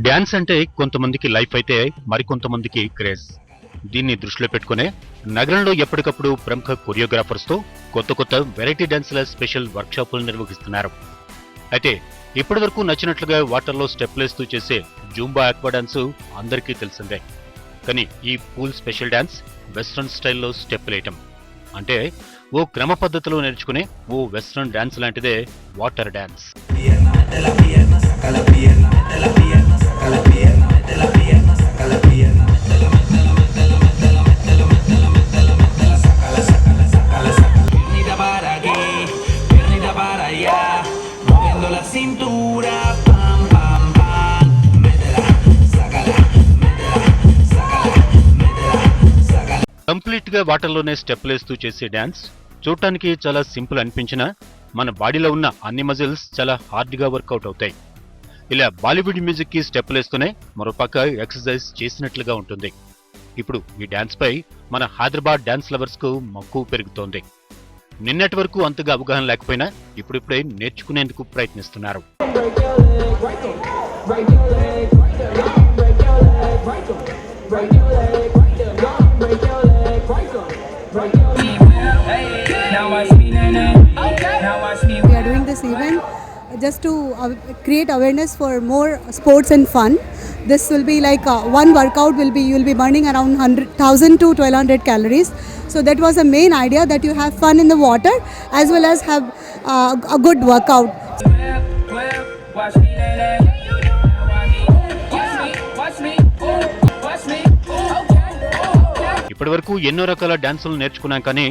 Dance అంటే కొంతమందికి life అయితే మరికొంతమందికి క్రేజ్. దీన్ని దృష్టిలో పెట్టుకునే నగరంలో ఎప్పటికప్పుడు ప్రముఖ కొరియోగ్రాఫర్స్తో కొత్త కొత్త వెరైటీ డాన్స్ల స్పెషల్ వర్క్షాపులు నిర్వహిస్తున్నారు. అయితే ఇప్పటివరకు నచ్చినట్లుగా వాటర్లో స్టెప్లేస్తూ చేసే జూంబా ఆక్వా డాన్స్ అందరికీ తెలిసిందే. కానీ ఈ పూల్ స్పెషల్ డాన్స్ వెస్ట్రన్ స్టైల్లో స్టెప్లేయటం అంటే ఓ క్రమ పద్ధతిలో నేర్చుకునే ఓ వెస్ట్రన్ డాన్స్ లాంటిదే వాటర్ డాన్స్. కంప్లీట్ గా వాటర్లోనే స్టెప్లేస్తూ చేసే డాన్స్ చూడటానికి చాలా సింపుల్ అనిపించినా మన బాడీలో ఉన్న అన్ని మజిల్స్ చాలా హార్డ్ గా వర్కౌట్ అవుతాయి. ఇలా బాలీవుడ్ మ్యూజిక్ కి స్టెప్లేస్తూనే మరోపక్క ఎక్సర్సైజ్ చేసినట్లుగా ఉంటుంది. ఇప్పుడు ఈ డాన్స్ పై మన హైదరాబాద్ డాన్స్ లవర్స్ కు మక్కువ పెరుగుతోంది. నిన్నటి వరకు అంతగా అవగాహన లేకపోయినా ఇప్పుడిప్పుడే నేర్చుకునేందుకు ప్రయత్నిస్తున్నారు. We are doing this event just to create awareness for more sports and fun. This will be like one workout will be you will be burning around 1,000 to 1,200 calories. So that was the main idea, that you have fun in the water as well as have a good workout. ఇప్పటివరకు ఎన్నో రకాల డాన్సులు నేర్చుకున్నాం, కానీ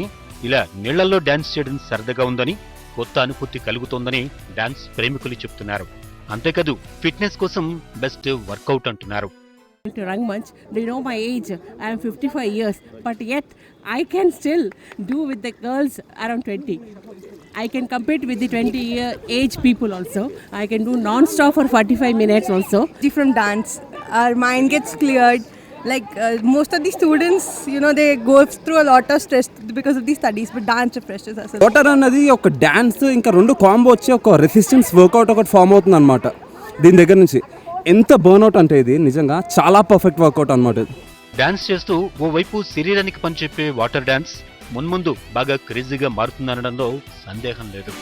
ఇలా నీళ్లలో dance చేయడం సరదాగా ఉందని, కొత్త అనుభూతి కలుగుతోందని డాన్స్ ప్రేమికులు చెప్తున్నారు. అంతేకాదు ఫిట్నెస్ కోసం బెస్ట్ వర్కౌట్ అంటున్నారు. To Rangmanch, they know my age. I am 55 years, but yet I can still do with the girls around 20. I can compete with the 20-year age people also. I can do non-stop for 45 minutes also. From dance, our mind gets cleared. Like most of the students, they go through a lot of stress because of the studies, but dance refreshes us. Water అన్నది ఒక dance ఇంకా రెండు combo వచ్చి ఒక resistance work out ఒకటి form అవుతుంది అనమాట. దీని దగ్గర నుంచి ఎంత బర్న్అవుట్ అంటే ఇది నిజంగా చాలా పర్ఫెక్ట్ వర్కౌట్ అనమాట. డాన్స్ చేస్తూ ఓవైపు శరీరానికి పనిచెప్పే వాటర్ డాన్స్ మున్ముందు బాగా క్రేజీగా మారుతుందనడంలో సందేహం లేదు.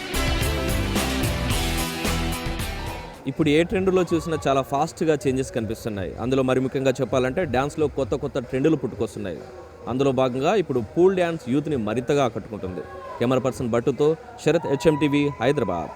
ఇప్పుడు ఏ ట్రెండ్లో చూసినా చాలా ఫాస్ట్గా చేంజెస్ కనిపిస్తున్నాయి. అందులో మరి ముఖ్యంగా చెప్పాలంటే డ్యాన్స్లో కొత్త కొత్త ట్రెండ్లు పుట్టుకొస్తున్నాయి. అందులో భాగంగా ఇప్పుడు పూల్ డ్యాన్స్ యూత్ని మరింతగా ఆకట్టుకుంటుంది. కెమెరా పర్సన్ భట్టుతో శరత్, HMTV, హైదరాబాద్.